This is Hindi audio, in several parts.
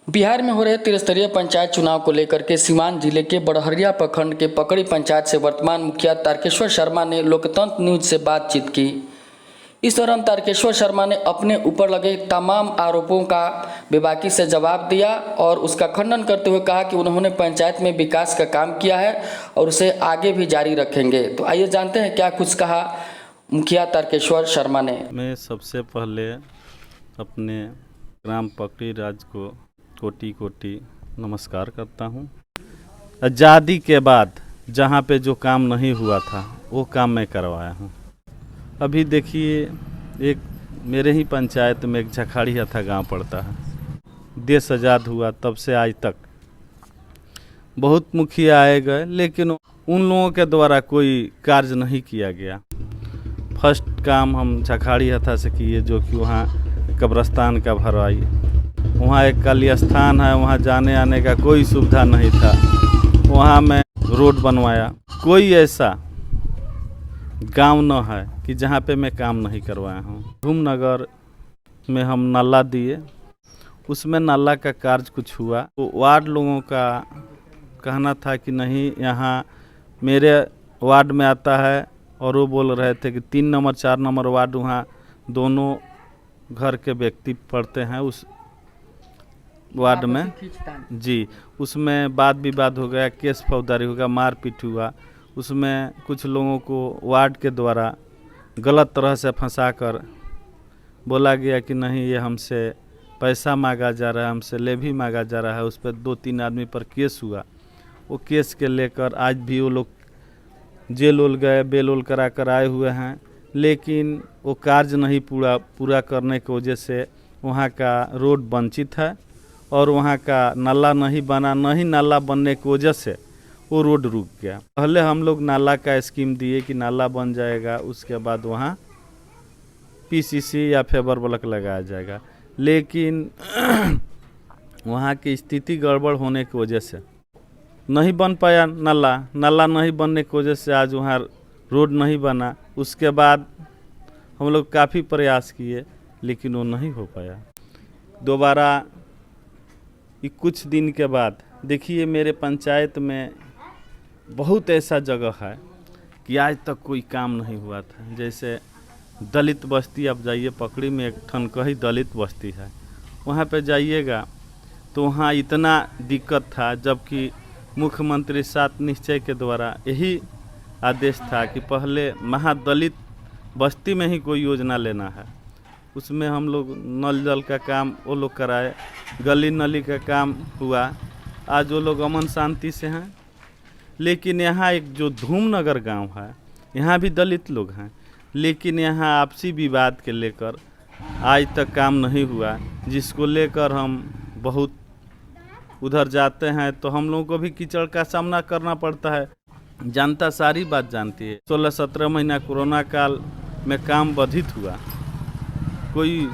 बिहार में हो रहे त्रिस्तरीय पंचायत चुनाव को लेकर के सीवान जिले के बड़हरिया प्रखंड के पकड़ी पंचायत से वर्तमान मुखिया तारकेश्वर शर्मा ने लोकतंत्र न्यूज से बातचीत की। इस दौरान तारकेश्वर शर्मा ने अपने ऊपर लगे तमाम आरोपों का बेबाकी से जवाब दिया और उसका खंडन करते हुए कहा कि उन्होंने पंचायत में विकास का काम किया है और उसे आगे भी जारी रखेंगे। तो आइए जानते हैं क्या कुछ कहा मुखिया तारकेश्वर शर्मा ने। मैं सबसे पहले अपने ग्राम पकड़ी राज को कोटि कोटि नमस्कार करता हूँ। आज़ादी के बाद जहाँ पे जो काम नहीं हुआ था वो काम मैं करवाया हूँ। अभी देखिए, एक मेरे ही पंचायत में एक झखाड़ी हथा गांव पड़ता है। देश आज़ाद हुआ तब से आज तक बहुत मुखिया आए गए, लेकिन उन लोगों के द्वारा कोई कार्य नहीं किया गया। फर्स्ट काम हम झखाड़ी हथा से किए, जो कि वहाँ कब्रस्तान का भरवाई। वहाँ एक काली स्थान है, वहाँ जाने आने का कोई सुविधा नहीं था, वहाँ मैं रोड बनवाया। कोई ऐसा गांव न है कि जहाँ पे मैं काम नहीं करवाया हूँ। धूमनगर में हम नाला दिए, उसमें नाला का कार्य कुछ हुआ तो वार्ड लोगों का कहना था कि नहीं, यहाँ मेरे वार्ड में आता है, और वो बोल रहे थे कि 3 नंबर 4 नंबर वार्ड, वहाँ दोनों घर के व्यक्ति पढ़ते हैं उस वार्ड में जी। उसमें वाद विवाद हो गया, केस फौजदारी हो गया, मारपीट हुआ। उसमें कुछ लोगों को वार्ड के द्वारा गलत तरह से फंसाकर बोला गया कि नहीं, ये हमसे पैसा मांगा जा रहा है, हमसे लेवी मांगा जा रहा है। उस पर 2-3 आदमी पर केस हुआ। वो केस के लेकर आज भी वो लोग जेल उल गए, बेल उल करा कर आए हुए हैं, लेकिन वो कार्य नहीं पूरा करने की वजह से वहाँ का रोड वंचित है और वहाँ का नाला नहीं बना। नहीं नाला बनने की वजह से वो रोड रुक गया। पहले हम लोग नाला का स्कीम दिए कि नाला बन जाएगा, उसके बाद वहाँ पीसीसी या फेबर ब्लॉक लगाया जाएगा, लेकिन वहाँ की स्थिति गड़बड़ होने की वजह से नहीं बन पाया नाला नहीं बनने की वजह से आज वहाँ रोड नहीं बना। उसके बाद हम लोग काफ़ी प्रयास किए, लेकिन वो नहीं हो पाया। दोबारा कुछ दिन के बाद देखिए, मेरे पंचायत में बहुत ऐसा जगह है कि आज तक कोई काम नहीं हुआ था। जैसे दलित बस्ती, आप जाइए पकड़ी में एक ठनकही दलित बस्ती है, वहाँ पे जाइएगा तो वहाँ इतना दिक्कत था, जबकि मुख्यमंत्री 7 निश्चय के द्वारा यही आदेश था कि पहले महादलित बस्ती में ही कोई योजना लेना है। उसमें हम लोग नल जल का काम वो लोग कराए, गली नली का काम हुआ। आज वो लोग अमन शांति से हैं। लेकिन यहाँ एक जो धूमनगर गांव है, यहाँ भी दलित लोग हैं, लेकिन यहाँ आपसी विवाद के लेकर आज तक काम नहीं हुआ, जिसको लेकर हम बहुत उधर जाते हैं तो हम लोगों को भी कीचड़ का सामना करना पड़ता है। जनता सारी बात जानती है। 16-17 महीना कोरोना काल में काम बाधित हुआ, कोई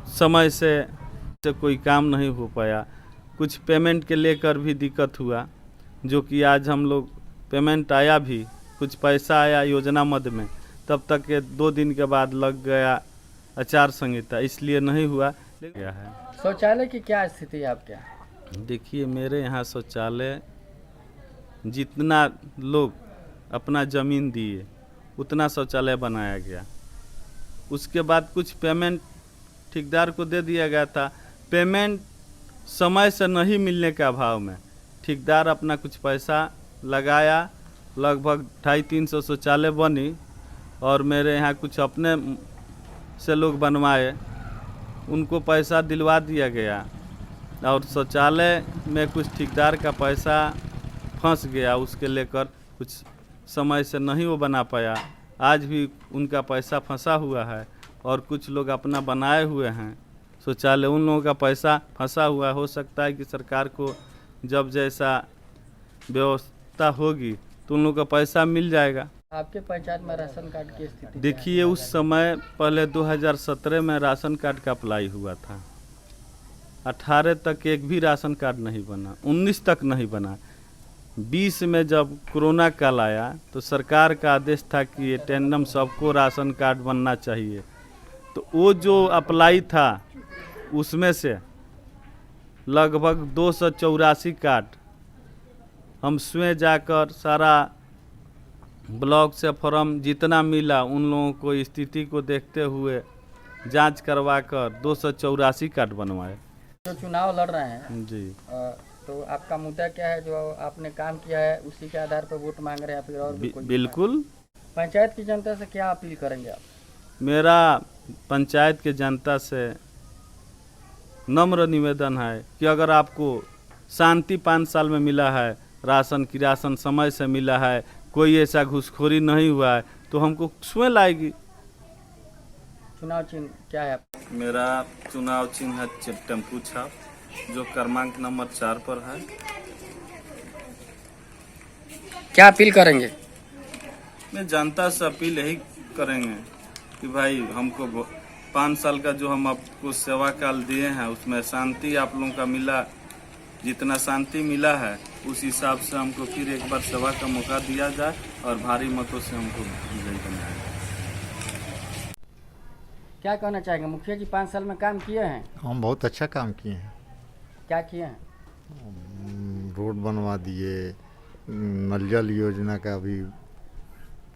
समय से कोई काम नहीं हो पाया। कुछ पेमेंट के लेकर भी दिक्कत हुआ, जो कि आज हम लोग पेमेंट आया भी, कुछ पैसा आया योजना मद में, तब तक के 2 दिन के बाद लग गया आचार संहिता, इसलिए नहीं हुआ। क्या है शौचालय की क्या स्थिति है आपके यहाँ? देखिए, मेरे यहाँ शौचालय जितना लोग अपना ज़मीन दिए उतना शौचालय बनाया गया। उसके बाद कुछ पेमेंट ठेकेदार को दे दिया गया था। पेमेंट समय से नहीं मिलने के अभाव में ठेकेदार अपना कुछ पैसा लगाया, लगभग 250-300 शौचालय बनी, और मेरे यहाँ कुछ अपने से लोग बनवाए, उनको पैसा दिलवा दिया गया। और शौचालय में कुछ ठेकेदार का पैसा फंस गया, उसके लेकर कुछ समय से नहीं वो बना पाया। आज भी उनका पैसा फंसा हुआ है, और कुछ लोग अपना बनाए हुए हैं शौचालय, उन लोगों का पैसा फंसा हुआ है। हो सकता है कि सरकार को जब जैसा व्यवस्था होगी तो उन लोगों का पैसा मिल जाएगा। आपके पंचायत में राशन कार्ड की स्थिति देखिए, उस समय पहले 2017 में राशन कार्ड का अप्लाई हुआ था। 18 तक एक भी राशन कार्ड नहीं बना, 19 तक नहीं बना। 20 में जब कोरोना काल आया तो सरकार का आदेश था कि ये टेंडम सबको राशन कार्ड बनना चाहिए। तो वो जो अप्लाई था उसमें से लगभग 284 कार्ड हम स्वयं जाकर सारा ब्लॉक से फॉर्म जितना मिला उन लोगों को स्थिति को देखते हुए जांच करवाकर 284 कार्ड बनवाए। जो चुनाव लड़ रहे हैं जी तो आपका मुद्दा क्या है? जो आपने काम किया है उसी के आधार पर वोट मांग रहे हैं या फिर और भी कोई? बिल्कुल। पंचायत की जनता से क्या अपील करेंगे आप? मेरा पंचायत के जनता से नम्र निवेदन है कि अगर आपको शांति 5 साल में मिला है, राशन की राशन समय से मिला है, कोई ऐसा घूसखोरी नहीं हुआ है, तो हमको स्वयं लाएगी। चुनाव चिन्ह क्या है? मेरा चुनाव चिन्ह है टेम्पू छाप, जो क्रमांक नंबर 4 पर है। क्या अपील करेंगे? मैं जनता से अपील यही करेंगे कि भाई हमको 5 साल का जो हम आपको सेवा काल दिए हैं उसमें शांति आप लोगों का मिला, जितना शांति मिला है उस हिसाब से हमको फिर एक बार सेवा का मौका दिया जाए और भारी मतों से हमको विजयी बनाया जाए। क्या कहना चाहेंगे? मुखिया जी 5 साल में काम किए हैं? हम बहुत अच्छा काम किए हैं। क्या किए हैं? रोड बनवा दिए, नल जल योजना का भी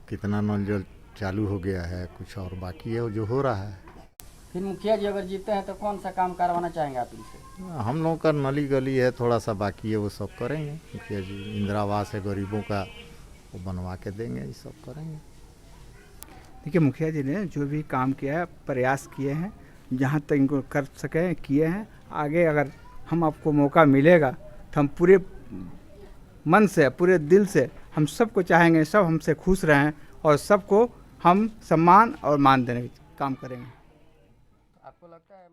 कितना नल जल चालू हो गया है, कुछ और बाकी है जो हो रहा है। फिर मुखिया जी अगर जीते हैं तो कौन सा काम करवाना चाहेंगे आप इनसे? हम लोग का नली गली है थोड़ा सा बाकी है, वो सब करेंगे। मुखिया जी इंदिरा आवास है गरीबों का, वो बनवा के देंगे, ये सब करेंगे। देखिए मुखिया जी ने जो भी काम किया है, प्रयास किए हैं, जहाँ तक इनको कर सके किए हैं। आगे अगर हम आपको मौका मिलेगा तो हम पूरे मन से, पूरे दिल से हम सबको चाहेंगे, सब हमसे खुश रहें और सबको हम सम्मान और मान देने का काम करेंगे। आपको लगता है